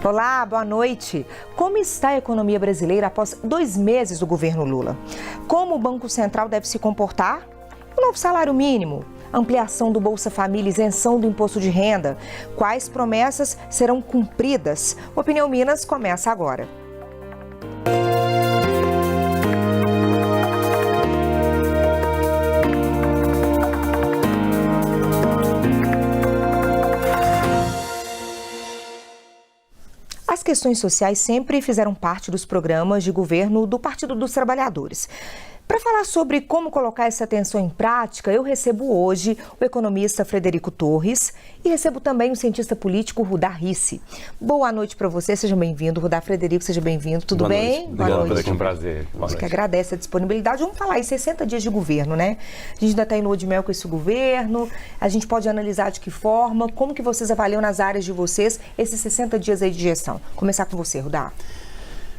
Olá, boa noite. Como está a economia brasileira após 2 meses do governo Lula? Como o Banco Central deve se comportar? O novo salário mínimo? Ampliação do Bolsa Família, isenção do imposto de renda? Quais promessas serão cumpridas? Opinião Minas começa agora. As questões sociais sempre fizeram parte dos programas de governo do Partido dos Trabalhadores. Para falar sobre como colocar essa atenção em prática, eu recebo hoje o economista Frederico Torres e recebo também o cientista político Rudá Rissi. Boa noite para você, seja bem-vindo. Rudá, Frederico, seja bem-vindo. Tudo bem? Boa noite. Obrigado, é um prazer. A gente que agradece a disponibilidade. Vamos falar em 60 dias de governo, né? A gente ainda está em lua de mel com esse governo, a gente pode analisar de que forma, como que vocês avaliam nas áreas de vocês esses 60 dias aí de gestão. Começar com você, Rudá.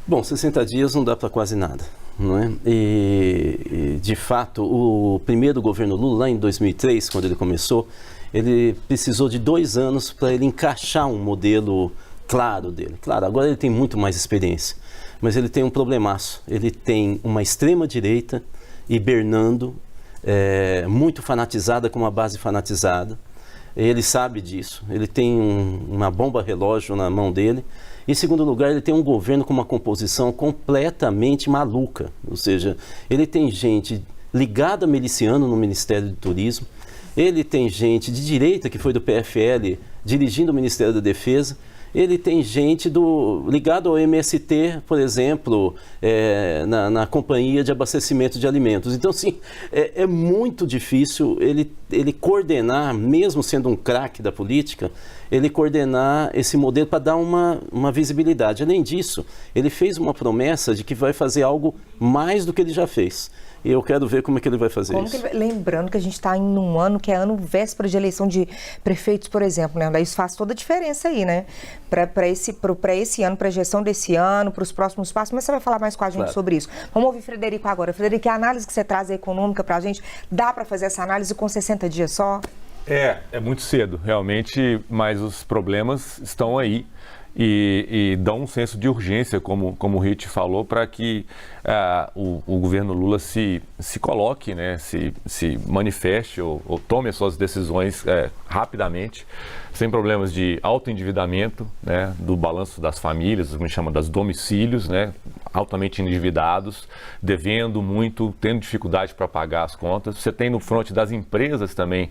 Bom, 60 dias não dá para quase nada. Não é? E, de fato, o primeiro governo Lula, lá em 2003, quando ele começou, ele precisou de 2 anos para ele encaixar um modelo claro dele. Claro, agora ele tem muito mais experiência, mas ele tem um problemaço. Ele tem uma extrema-direita hibernando, muito fanatizada, com uma base fanatizada. Ele sabe disso, ele tem uma bomba relógio na mão dele. Em segundo lugar, ele tem um governo com uma composição completamente maluca, ou seja, ele tem gente ligada a miliciano no Ministério do Turismo, ele tem gente de direita que foi do PFL dirigindo o Ministério da Defesa, ele tem gente ligado ao MST, por exemplo, na Companhia de Abastecimento de Alimentos. Então, assim, é muito difícil ele coordenar, mesmo sendo um craque da política, ele coordenar esse modelo para dar uma visibilidade. Além disso, ele fez uma promessa de que vai fazer algo mais do que ele já fez. E eu quero ver como é que ele vai fazer isso. Lembrando que a gente está em um ano que é ano véspera de eleição de prefeitos, por exemplo, né? Isso faz toda a diferença aí, né? Para esse ano, para a gestão desse ano, para os próximos passos, mas você vai falar mais com a gente sobre isso. Vamos ouvir Frederico agora. Frederico, a análise que você traz econômica para a gente, dá para fazer essa análise com 60 dias só? É muito cedo, realmente, mas os problemas estão aí. E dão um senso de urgência, como o Rit falou, para que o governo Lula se coloque, né, se manifeste ou tome as suas decisões rapidamente, sem problemas de alto endividamento, né, do balanço das famílias, como a gente chama das domicílios, né, altamente endividados, devendo muito, tendo dificuldade para pagar as contas. Você tem no fronte das empresas também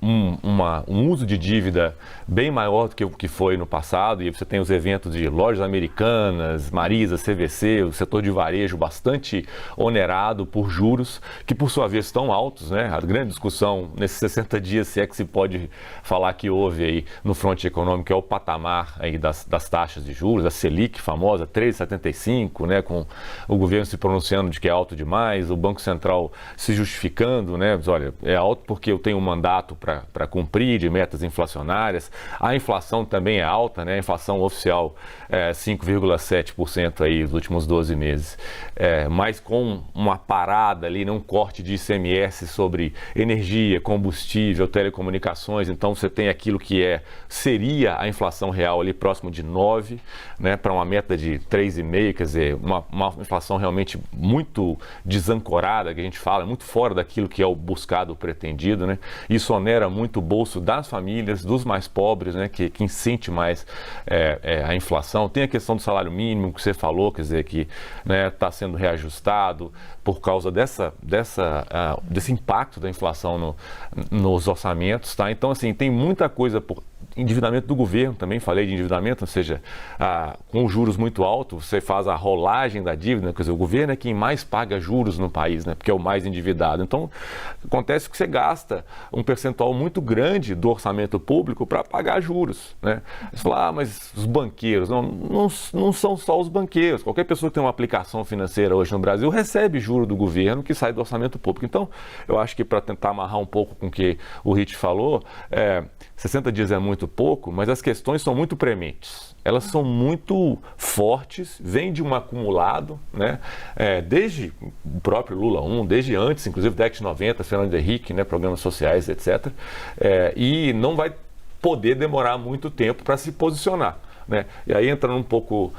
um uso de dívida bem maior do que o que foi no passado, e você tem os eventos de lojas americanas, Marisa, CVC, o setor de varejo bastante onerado por juros, que por sua vez estão altos, né? A grande discussão nesses 60 dias, se é que se pode falar que houve aí no fronte econômico, é o patamar aí das taxas de juros, a Selic famosa, 3,75, né? Com o governo se pronunciando de que é alto demais, o Banco Central se justificando, né? Diz, olha, é alto porque eu tenho um mandato para cumprir de metas inflacionárias. A inflação também é alta, né? A inflação oficial é 5,7% aí nos últimos 12 meses. Mas com uma parada ali, um corte de ICMS sobre energia, combustível, telecomunicações, então você tem aquilo que seria a inflação real ali próximo de 9%, né? Para uma meta de 3,5%, quer dizer, uma inflação realmente muito desancorada, que a gente fala, muito fora daquilo que é o buscado, o pretendido, né? Isso onera muito o bolso das famílias, dos mais pobres, né? Que sente mais a inflação. Tem a questão do salário mínimo que você falou, quer dizer, que está sendo reajustado por causa desse impacto da inflação nos orçamentos, tá? Então, assim, tem muita coisa por endividamento do governo, também falei de endividamento, ou seja, com juros muito altos, você faz a rolagem da dívida, quer dizer, o governo é quem mais paga juros no país, né, porque é o mais endividado. Então, acontece que você gasta um percentual muito grande do orçamento público para pagar juros, né? Você fala, mas os banqueiros, não são só os banqueiros, qualquer pessoa que tem uma aplicação financeira hoje no Brasil recebe juro do governo que sai do orçamento público. Então, eu acho que para tentar amarrar um pouco com o que o Rit falou, 60 dias é muito pouco, mas as questões são muito prementes. Elas são muito fortes, vêm de um acumulado, né? Desde o próprio Lula 1, desde antes, inclusive década de 90, Fernando Henrique, né? Programas sociais, etc. E não vai poder demorar muito tempo para se posicionar. né? E aí entrando um pouco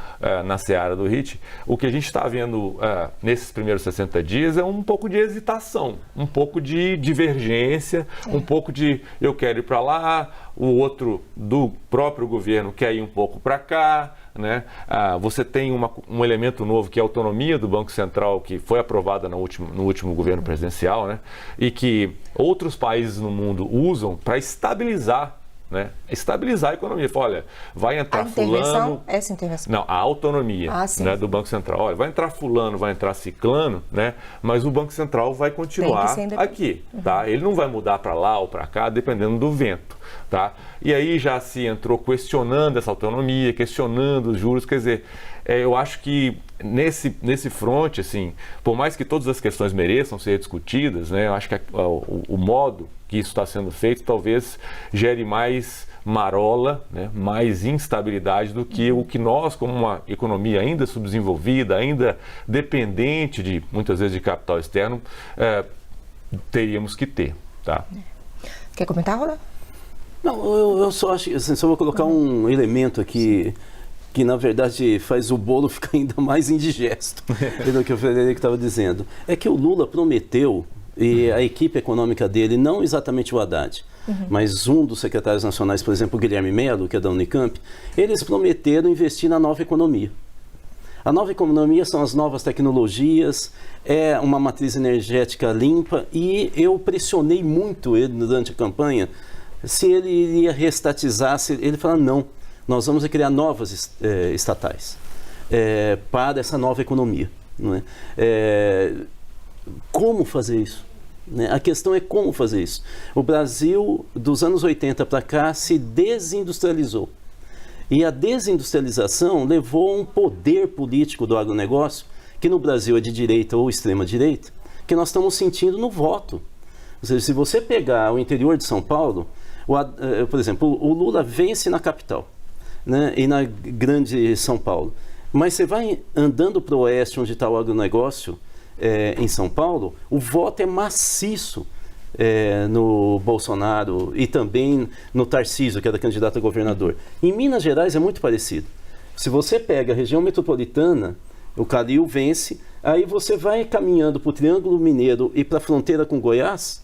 na seara do HIT, o que a gente está vendo nesses primeiros 60 dias é um pouco de hesitação, um pouco de divergência, um pouco de eu quero ir para lá, o outro do próprio governo quer ir um pouco para cá, né? Você tem um elemento novo que é a autonomia do Banco Central, que foi aprovada no último governo presidencial, né? E que outros países no mundo usam para estabilizar, né? Estabilizar a economia. Fala, olha, vai entrar fulano... Essa intervenção? Não, a autonomia, né, do Banco Central. Olha, vai entrar fulano, vai entrar ciclano, né? Mas o Banco Central vai continuar aqui, tá? Ele não vai mudar para lá ou para cá, dependendo do vento, tá? E aí já se entrou questionando essa autonomia, questionando os juros, quer dizer, eu acho que nesse fronte, assim, por mais que todas as questões mereçam ser discutidas, né? Eu acho que o modo que isso está sendo feito talvez gere mais marola, né, mais instabilidade do que o que nós, como uma economia ainda subdesenvolvida, ainda dependente de, muitas vezes, de capital externo, teríamos que ter. Tá? Quer comentar, Roda? Não, eu só acho que assim, só vou colocar um elemento aqui que, na verdade, faz o bolo ficar ainda mais indigesto do que o Frederico estava dizendo. É que o Lula prometeu, e a equipe econômica dele, não exatamente o Haddad, mas um dos secretários nacionais, por exemplo, o Guilherme Mello, que é da Unicamp, eles prometeram investir na nova economia. A nova economia são as novas tecnologias, é uma matriz energética limpa, e eu pressionei muito ele durante a campanha se ele iria reestatizar, ele falou, não, nós vamos criar novas estatais para essa nova economia. Não é? Como fazer isso? A questão é como fazer isso. O Brasil, dos anos 80 para cá, se desindustrializou. E a desindustrialização levou a um poder político do agronegócio, que no Brasil é de direita ou extrema-direita, que nós estamos sentindo no voto. Ou seja, se você pegar o interior de São Paulo, por exemplo, o Lula vence na capital, né, e na grande São Paulo. Mas você vai andando para o oeste, onde está o agronegócio, em São Paulo, o voto é maciço no Bolsonaro e também no Tarcísio, que era candidato a governador. Em Minas Gerais é muito parecido. Se você pega a região metropolitana, o Calil vence, aí você vai caminhando para o Triângulo Mineiro e para a fronteira com Goiás,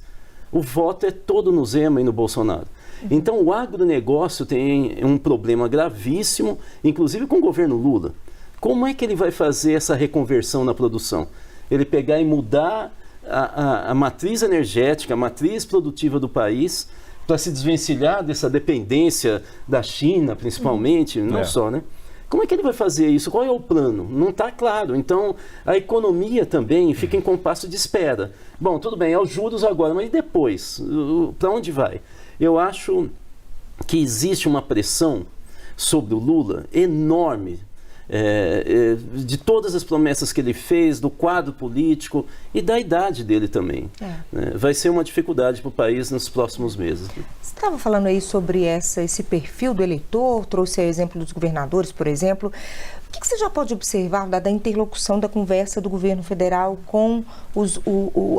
o voto é todo no Zema e no Bolsonaro. Então o agronegócio tem um problema gravíssimo, inclusive com o governo Lula. Como é que ele vai fazer essa reconversão na produção? Ele pegar e mudar a matriz energética, a matriz produtiva do país, para se desvencilhar dessa dependência da China, principalmente, não só, né? Como é que ele vai fazer isso? Qual é o plano? Não está claro. Então, a economia também fica em compasso de espera. Bom, tudo bem, é os juros agora, mas e depois? Para onde vai? Eu acho que existe uma pressão sobre o Lula enorme, de todas as promessas que ele fez, do quadro político e da idade dele também. Vai ser uma dificuldade para o país nos próximos meses. Você estava falando aí sobre esse perfil do eleitor, trouxe o exemplo dos governadores, por exemplo. O que você já pode observar da interlocução da conversa do governo federal com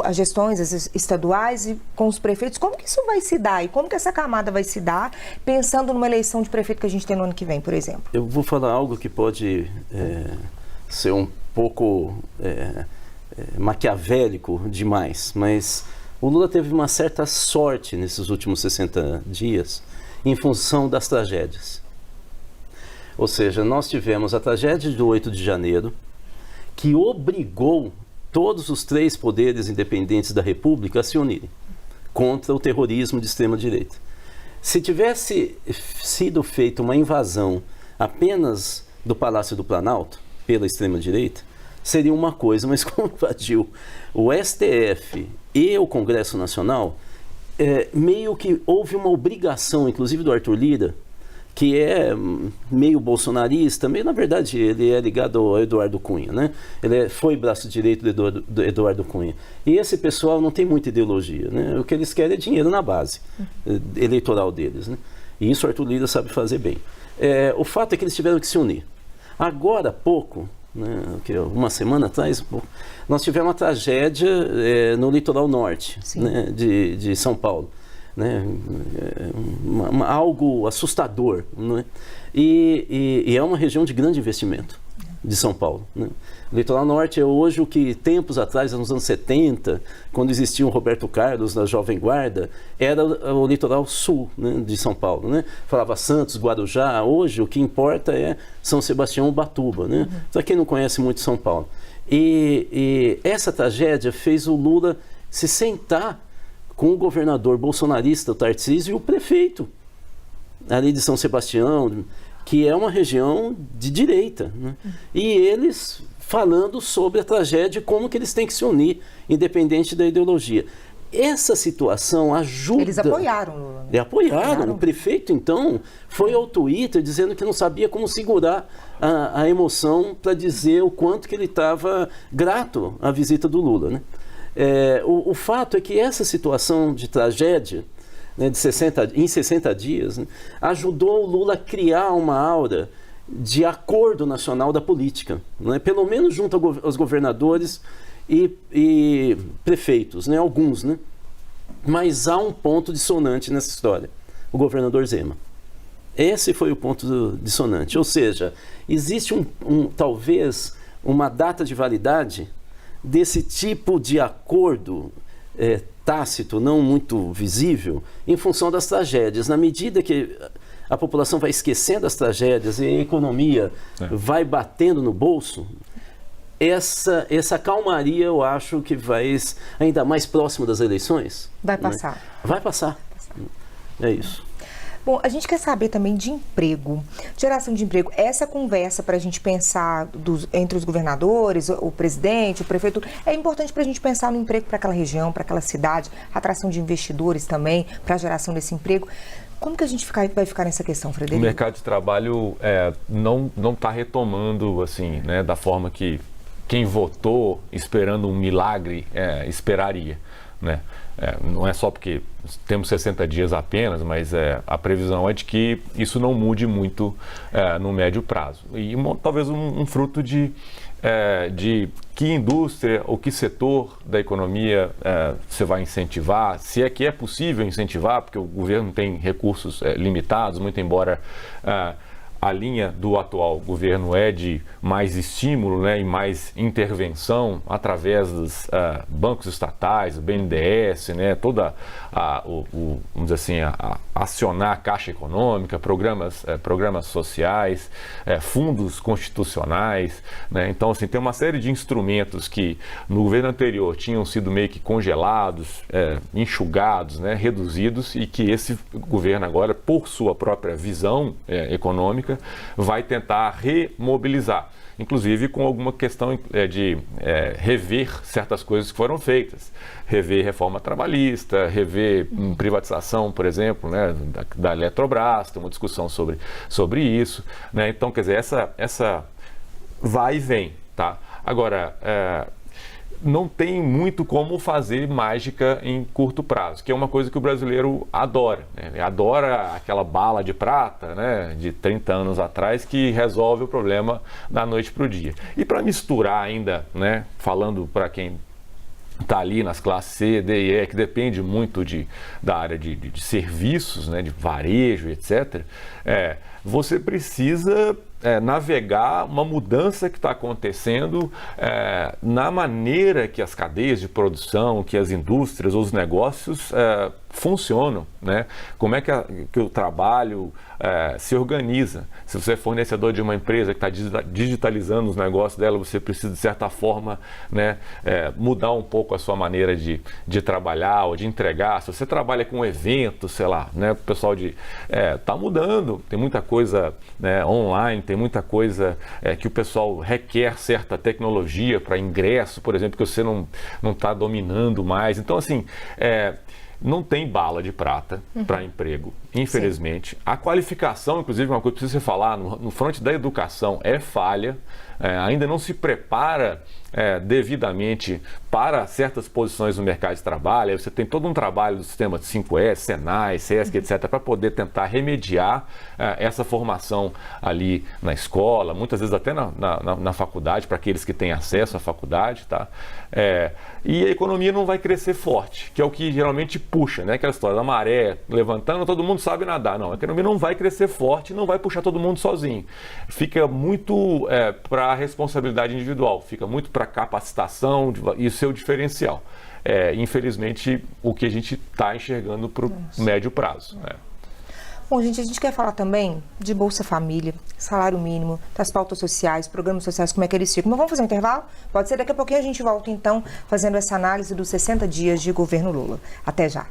as gestões as estaduais e com os prefeitos? Como que isso vai se dar e como que essa camada vai se dar, pensando numa eleição de prefeito que a gente tem no ano que vem, por exemplo? Eu vou falar algo que pode ser um pouco maquiavélico demais, mas o Lula teve uma certa sorte nesses últimos 60 dias em função das tragédias. Ou seja, nós tivemos a tragédia do 8 de janeiro, que obrigou todos os 3 poderes independentes da República a se unirem contra o terrorismo de extrema-direita. Se tivesse sido feita uma invasão apenas do Palácio do Planalto, pela extrema-direita, seria uma coisa, mas como invadiu o STF e o Congresso Nacional, meio que houve uma obrigação, inclusive do Arthur Lira, que é meio bolsonarista, meio, na verdade, ele é ligado ao Eduardo Cunha, né? Ele foi braço direito do Eduardo Cunha. E esse pessoal não tem muita ideologia, né? O que eles querem é dinheiro na base eleitoral deles, né? E isso o Arthur Lira sabe fazer bem. O fato é que eles tiveram que se unir. Agora há pouco, né, uma semana atrás, nós tivemos uma tragédia no litoral norte, né, de São Paulo. né? Algo assustador, não é? E é uma região de grande investimento de São Paulo, né? O litoral norte é hoje o que tempos atrás, nos anos 70, quando existia o Roberto Carlos na Jovem Guarda, era o litoral sul, né, de São Paulo, né? Falava Santos, Guarujá. Hoje o que importa é São Sebastião, Ubatuba, né? Para quem não conhece muito São Paulo. E essa tragédia fez o Lula se sentar com o governador bolsonarista, o Tarcísio, e o prefeito ali de São Sebastião, que é uma região de direita, né? E eles falando sobre a tragédia e como que eles têm que se unir, independente da ideologia. Essa situação ajuda... Eles apoiaram o Lula, né? Apoiaram. O prefeito, então, foi ao Twitter dizendo que não sabia como segurar a emoção para dizer o quanto que ele estava grato à visita do Lula, né? O fato é que essa situação de tragédia, né, em 60 dias, né, ajudou o Lula a criar uma aura de acordo nacional da política, né, pelo menos junto aos governadores e prefeitos, né, alguns, né? Mas há um ponto dissonante nessa história, o governador Zema. Esse foi o ponto dissonante, ou seja, existe talvez uma data de validade desse tipo de acordo tácito, não muito visível, em função das tragédias. Na medida que a população vai esquecendo as tragédias e a economia vai batendo no bolso, essa calmaria eu acho que vai, ainda mais próximo das eleições... Vai passar. Né? Vai passar. É isso. Bom, a gente quer saber também de emprego, geração de emprego. Essa conversa para a gente pensar entre os governadores, o presidente, o prefeito, é importante para a gente pensar no emprego para aquela região, para aquela cidade, atração de investidores também, para a geração desse emprego. Como que a gente vai ficar nessa questão, Frederico? O mercado de trabalho não está retomando assim, né, da forma que quem votou esperando um milagre esperaria, né? Não é só porque temos 60 dias apenas, mas a previsão é de que isso não mude muito no médio prazo. E talvez um fruto de que indústria ou que setor da economia você vai incentivar, se é que é possível incentivar, porque o governo tem recursos limitados, muito embora a linha do atual governo é de mais estímulo, né, e mais intervenção através dos bancos estatais, o BNDES, né, toda vamos dizer assim, acionar a Caixa Econômica, programas sociais, fundos constitucionais, né? Então, assim, tem uma série de instrumentos que no governo anterior tinham sido meio que congelados, enxugados, né, reduzidos, e que esse governo agora, por sua própria visão econômica, vai tentar remobilizar, inclusive com alguma questão de rever certas coisas que foram feitas, rever reforma trabalhista, rever privatização, por exemplo, né, da Eletrobras, tem uma discussão sobre isso, né? Então, quer dizer, essa vai e vem, tá? Agora, não tem muito como fazer mágica em curto prazo, que é uma coisa que o brasileiro adora, né? Ele adora aquela bala de prata, né, de 30 anos atrás, que resolve o problema da noite para o dia. E para misturar ainda, né, falando para quem está ali nas classes C, D e E, que depende muito da área de serviços, né, de varejo, etc., você precisa navegar uma mudança que está acontecendo na maneira que as cadeias de produção, que as indústrias, os negócios funcionam, né? Como é que o trabalho se organiza. Se você é fornecedor de uma empresa que está digitalizando os negócios dela, você precisa, de certa forma, né, mudar um pouco a sua maneira de trabalhar ou de entregar. Se você trabalha com eventos, sei lá, né, o pessoal está mudando, tem muita coisa, né, online, tem muita coisa que o pessoal requer certa tecnologia para ingresso, por exemplo, que você não está dominando mais. Então, assim, não tem bala de prata para emprego, infelizmente. Sim. A qualificação, inclusive, uma coisa que precisa falar, no fronte da educação é falha, ainda não se prepara devidamente para certas posições no mercado de trabalho. Aí você tem todo um trabalho do sistema de 5S, Senai, SESC, etc., para poder tentar remediar essa formação ali na escola, muitas vezes até na faculdade, para aqueles que têm acesso à faculdade, tá? E a economia não vai crescer forte, que é o que geralmente puxa, né? Aquela história da maré levantando, todo mundo sabe nadar. Não, a economia não vai crescer forte, não vai puxar todo mundo sozinho. Fica muito para a responsabilidade individual, fica muito para capacitação e o seu diferencial. Infelizmente, o que a gente está enxergando para o médio prazo. Bom, gente, a gente quer falar também de Bolsa Família, salário mínimo, das pautas sociais, programas sociais, como é que eles ficam. Mas vamos fazer um intervalo? Pode ser, daqui a pouquinho a gente volta, então, fazendo essa análise dos 60 dias de governo Lula. Até já.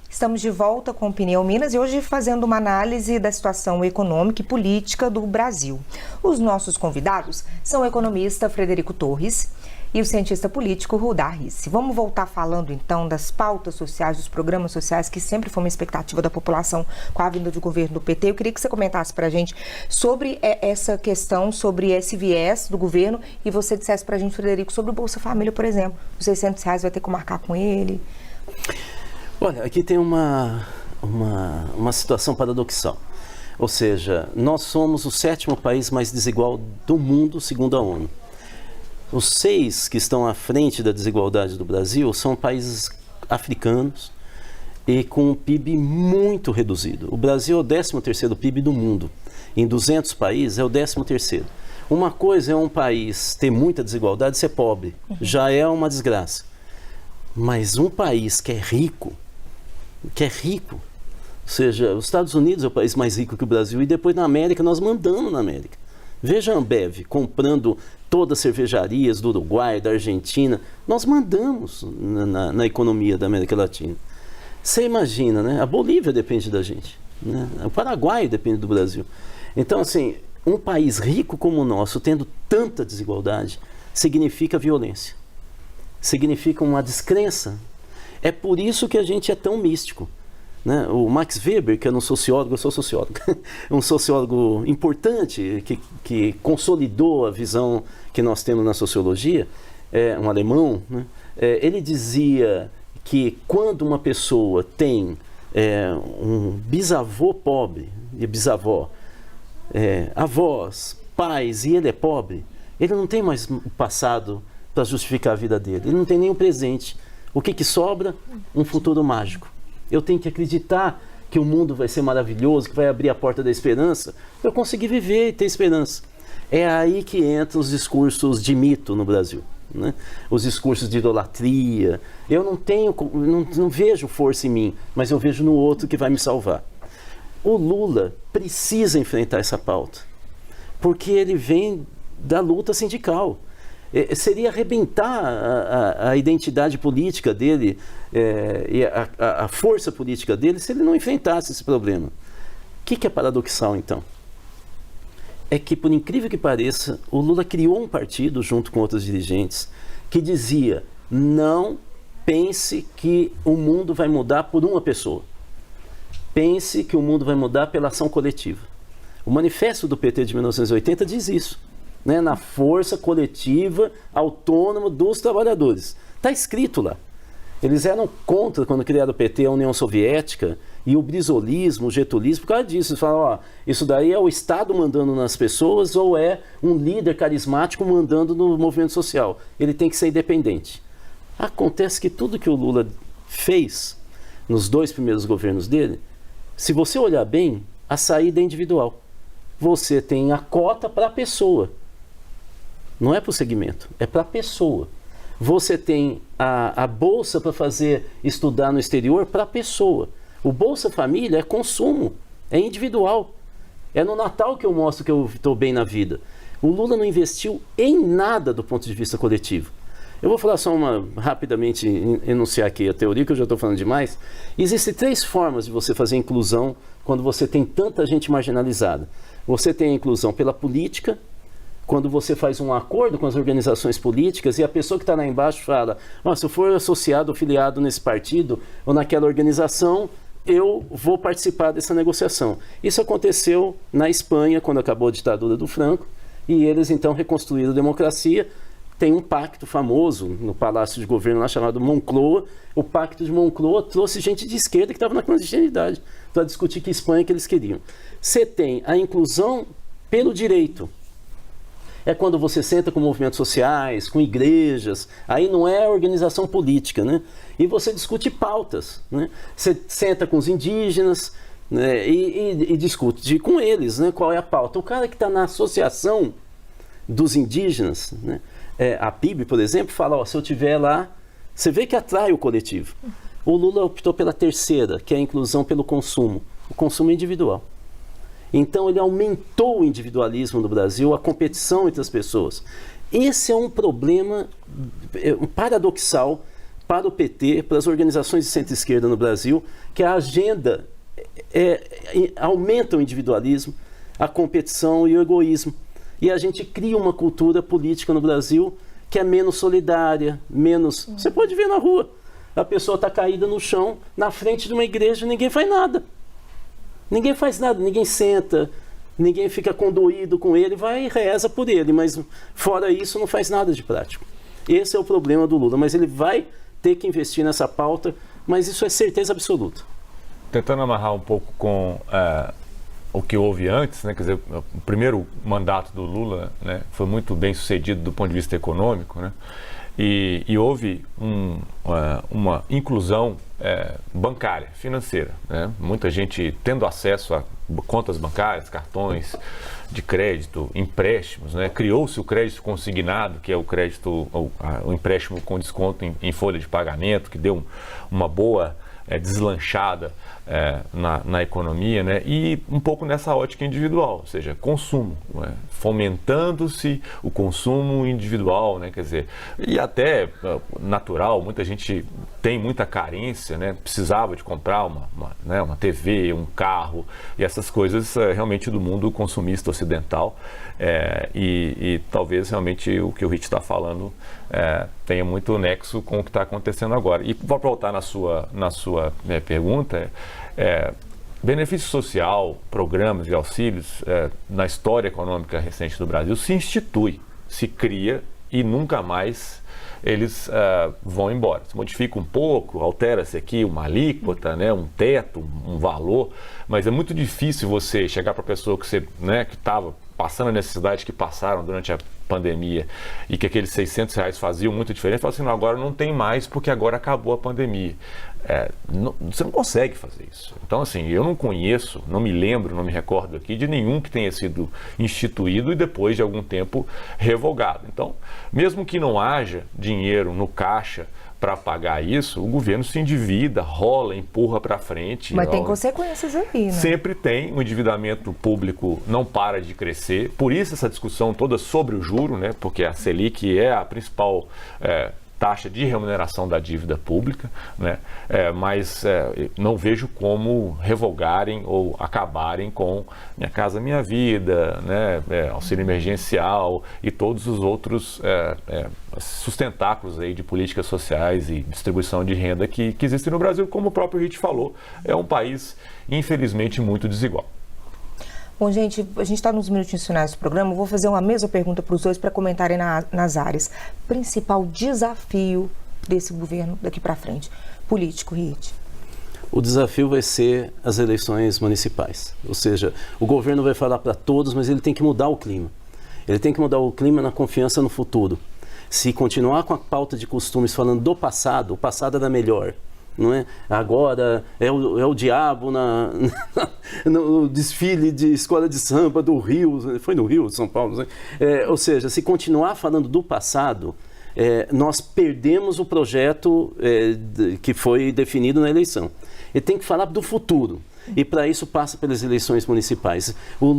Estamos de volta com Opinião Minas e hoje fazendo uma análise da situação econômica e política do Brasil. Os nossos convidados são o economista Frederico Torres e o cientista político Rudar Risse. Vamos voltar falando então das pautas sociais, dos programas sociais, que sempre foi uma expectativa da população com a vinda do governo do PT. Eu queria que você comentasse para a gente sobre essa questão, sobre esse viés do governo, e você dissesse para a gente, Frederico, sobre o Bolsa Família, por exemplo. Os R$600 vai ter que marcar com ele. Olha, aqui tem uma situação paradoxal. Ou seja, nós somos o 7º país mais desigual do mundo, segundo a ONU. Os 6 que estão à frente da desigualdade do Brasil são países africanos e com um PIB muito reduzido. O Brasil é o 13º PIB do mundo. Em 200 países é o 13º. Uma coisa é um país ter muita desigualdade e ser pobre. Já é uma desgraça. Mas um país que é rico, ou seja, os Estados Unidos é o país mais rico que o Brasil, e depois na América, nós mandamos na América. Veja a Ambev comprando todas as cervejarias do Uruguai, da Argentina, nós mandamos na economia da América Latina. Você imagina, né? A Bolívia depende da gente, né? O Paraguai depende do Brasil. Então, assim, um país rico como o nosso, tendo tanta desigualdade, significa violência, significa uma descrença. É por isso que a gente é tão místico, né? O Max Weber, que era um sociólogo, eu sou sociólogo, um sociólogo importante, que consolidou a visão que nós temos na sociologia, um alemão, né? Ele dizia que quando uma pessoa tem um bisavô pobre, e bisavó, avós, pais, e ele é pobre, ele não tem mais o passado para justificar a vida dele, ele não tem nem o presente. O que sobra? Um futuro mágico. Eu tenho que acreditar que o mundo vai ser maravilhoso, que vai abrir a porta da esperança, para eu conseguir viver e ter esperança. É aí que entram os discursos de mito no Brasil, né? Os discursos de idolatria. Eu não vejo força em mim, mas eu vejo no outro que vai me salvar. O Lula precisa enfrentar essa pauta, porque ele vem da luta sindical. Seria arrebentar a identidade política dele e a força política dele se ele não enfrentasse esse problema. O que é paradoxal, então? É que, por incrível que pareça, o Lula criou um partido, junto com outros dirigentes, que dizia: não pense que o mundo vai mudar por uma pessoa. Pense que o mundo vai mudar pela ação coletiva. O manifesto do PT de 1980 diz isso. Né, na força coletiva autônoma dos trabalhadores. Está escrito lá. Eles eram contra, quando criaram o PT, a União Soviética e o brizolismo, o getulismo, por causa disso. Eles falam, isso daí é o Estado mandando nas pessoas ou é um líder carismático mandando no movimento social. Ele tem que ser independente. Acontece que tudo que o Lula fez nos 2 primeiros governos dele, se você olhar bem, a saída é individual. Você tem a cota para a pessoa. Não é para o segmento, é para a pessoa. Você tem a bolsa para estudar no exterior para a pessoa. O Bolsa Família é consumo, é individual. É no Natal que eu mostro que eu estou bem na vida. O Lula não investiu em nada do ponto de vista coletivo. Eu vou falar só rapidamente, enunciar aqui a teoria, que eu já estou falando demais. Existem 3 formas de você fazer inclusão quando você tem tanta gente marginalizada. Você tem a inclusão pela política, quando você faz um acordo com as organizações políticas e a pessoa que está lá embaixo fala: se eu for associado ou filiado nesse partido ou naquela organização, eu vou participar dessa negociação. Isso aconteceu na Espanha, quando acabou a ditadura do Franco, e eles então reconstruíram a democracia. Tem um pacto famoso no Palácio de Governo lá chamado Moncloa. O pacto de Moncloa trouxe gente de esquerda que estava na clandestinidade para discutir que Espanha que eles queriam. Você tem a inclusão pelo direito. É quando você senta com movimentos sociais, com igrejas, aí não é organização política, né? E você discute pautas, né? Você senta com os indígenas, né? e discute com eles, né? Qual é a pauta. O cara que está na associação dos indígenas, né? A PIB, por exemplo, fala, ó, se eu estiver lá, você vê que atrai o coletivo. O Lula optou pela terceira, que é a inclusão pelo consumo, o consumo individual. Então ele aumentou o individualismo no Brasil, a competição entre as pessoas. Esse é um problema paradoxal para o PT, para as organizações de centro-esquerda no Brasil, que a agenda aumenta o individualismo, a competição e o egoísmo. E a gente cria uma cultura política no Brasil que é menos solidária, menos... Você pode ver na rua, a pessoa está caída no chão, na frente de uma igreja, ninguém faz nada. Ninguém faz nada, ninguém senta, ninguém fica condoído com ele, vai e reza por ele, mas fora isso não faz nada de prático. Esse é o problema do Lula, mas ele vai ter que investir nessa pauta, mas isso é certeza absoluta. Tentando amarrar um pouco com o que houve antes, né? Quer dizer, o primeiro mandato do Lula, né, foi muito bem sucedido do ponto de vista econômico, né? E houve uma inclusão bancária, financeira, né? Muita gente tendo acesso a contas bancárias, cartões de crédito, empréstimos, né? Criou-se o crédito consignado, que é o crédito, o empréstimo com desconto em folha de pagamento, que deu uma boa deslanchada na economia, né? E um pouco nessa ótica individual, ou seja, consumo, né? Fomentando-se o consumo individual, né? Quer dizer, e até natural, muita gente tem muita carência, né? Precisava de comprar uma TV, um carro, e essas coisas realmente do mundo consumista ocidental, e talvez realmente o que o Rich está falando tenha muito nexo com o que está acontecendo agora. E para voltar na sua pergunta, benefício social, programas e auxílios na história econômica recente do Brasil se institui, se cria e nunca mais eles vão embora. Se modifica um pouco, altera-se aqui uma alíquota, né, um teto, um valor, mas é muito difícil você chegar para a pessoa que estava passando a necessidade que passaram durante a pandemia e que aqueles R$600 faziam muita diferença, falar assim, não, agora não tem mais porque agora acabou a pandemia. Você não consegue fazer isso. Então, assim, eu não conheço, não me lembro, não me recordo aqui de nenhum que tenha sido instituído e depois de algum tempo revogado. Então, mesmo que não haja dinheiro no caixa para pagar isso, o governo se endivida, rola, empurra para frente. Mas tem consequências aí, né? Sempre tem, o endividamento público não para de crescer, por isso essa discussão toda sobre o juro, né? Porque a Selic é a principal taxa de remuneração da dívida pública, né? Mas não vejo como revogarem ou acabarem com Minha Casa Minha Vida, né? Auxílio emergencial e todos os outros sustentáculos aí de políticas sociais e distribuição de renda que existem no Brasil, como o próprio Rich falou, é um país infelizmente muito desigual. Bom, gente, a gente está nos minutinhos finais do programa. Eu vou fazer uma mesma pergunta para os dois para comentarem nas áreas. Principal desafio desse governo daqui para frente, político, Rich? O desafio vai ser as eleições municipais. Ou seja, o governo vai falar para todos, mas ele tem que mudar o clima. Ele tem que mudar o clima na confiança no futuro. Se continuar com a pauta de costumes falando do passado, o passado era melhor. Não é? Agora é o diabo no desfile de escola de samba do Rio, foi no Rio, de São Paulo, ou seja, se continuar falando do passado, nós perdemos o projeto que foi definido na eleição. Ele tem que falar do futuro. E para isso passa pelas eleições municipais. O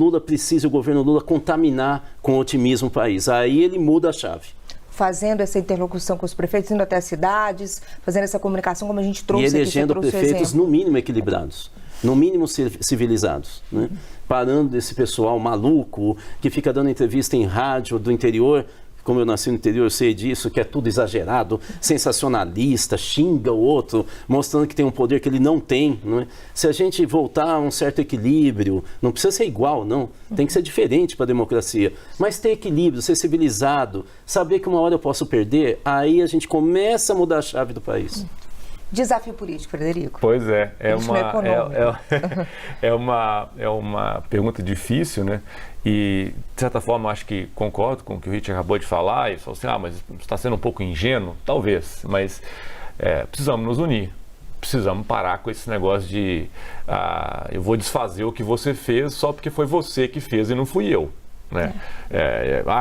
governo Lula contaminar com otimismo o país. Aí ele muda a chave. Fazendo essa interlocução com os prefeitos, indo até as cidades, fazendo essa comunicação como a gente trouxe aqui. E elegendo prefeitos no mínimo equilibrados, no mínimo civilizados, né? Parando desse pessoal maluco que fica dando entrevista em rádio do interior. Como eu nasci no interior, eu sei disso, que é tudo exagerado, sensacionalista, xinga o outro, mostrando que tem um poder que ele não tem. Não é? Se a gente voltar a um certo equilíbrio, não precisa ser igual, não. Tem que ser diferente para a democracia. Mas ter equilíbrio, ser civilizado, saber que uma hora eu posso perder, aí a gente começa a mudar a chave do país. Desafio político, Frederico. Pois é, é uma pergunta difícil, né? E, de certa forma, acho que concordo com o que o Richard acabou de falar, e falou assim, mas está sendo um pouco ingênuo, talvez, mas precisamos nos unir. Precisamos parar com esse negócio de eu vou desfazer o que você fez só porque foi você que fez e não fui eu. Né?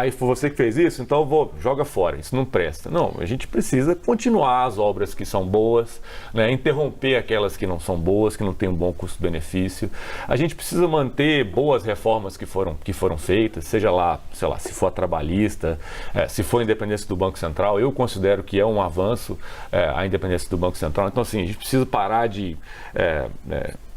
E foi você que fez isso, então joga fora, isso não presta. Não, a gente precisa continuar as obras que são boas, né? Interromper aquelas que não são boas, que não têm um bom custo-benefício. A gente precisa manter boas reformas que foram feitas, seja lá, sei lá, se for a trabalhista, se for a independência do Banco Central. Eu considero que é um avanço a independência do Banco Central. Então, assim, a gente precisa parar de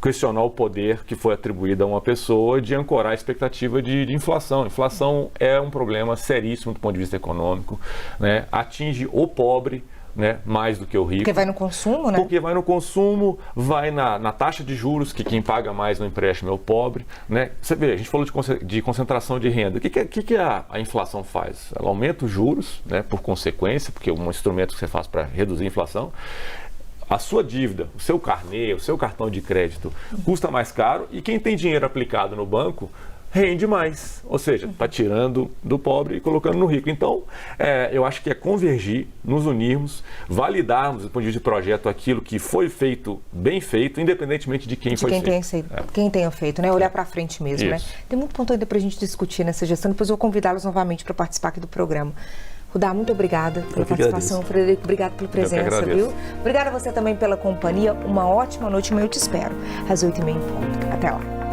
questionar o poder que foi atribuído a uma pessoa de ancorar a expectativa de inflação. Inflação é um problema seríssimo do ponto de vista econômico, né? Atinge o pobre, né, mais do que o rico. Porque vai no consumo, né? Porque vai no consumo, vai na taxa de juros, que quem paga mais no empréstimo é o pobre, né? Você vê, a gente falou de concentração de renda. O que a inflação faz? Ela aumenta os juros, né, por consequência, porque é um instrumento que você faz para reduzir a inflação. A sua dívida, o seu carnê, o seu cartão de crédito custa mais caro e quem tem dinheiro aplicado no banco rende mais. Ou seja, está tirando do pobre e colocando no rico. Então, eu acho que é convergir, nos unirmos, validarmos do ponto de vista de projeto aquilo que foi feito, bem feito, independentemente de quem foi feito. Quem tenha feito, né? Olhar para frente mesmo, né? Tem muito ponto ainda para a gente discutir nessa gestão, depois eu vou convidá-los novamente para participar aqui do programa. Rudá, muito obrigada pela participação. Frederico, obrigado pela presença, viu? Obrigada a você também pela companhia. Uma ótima noite, mas eu te espero às 8h30 em ponto. Até lá.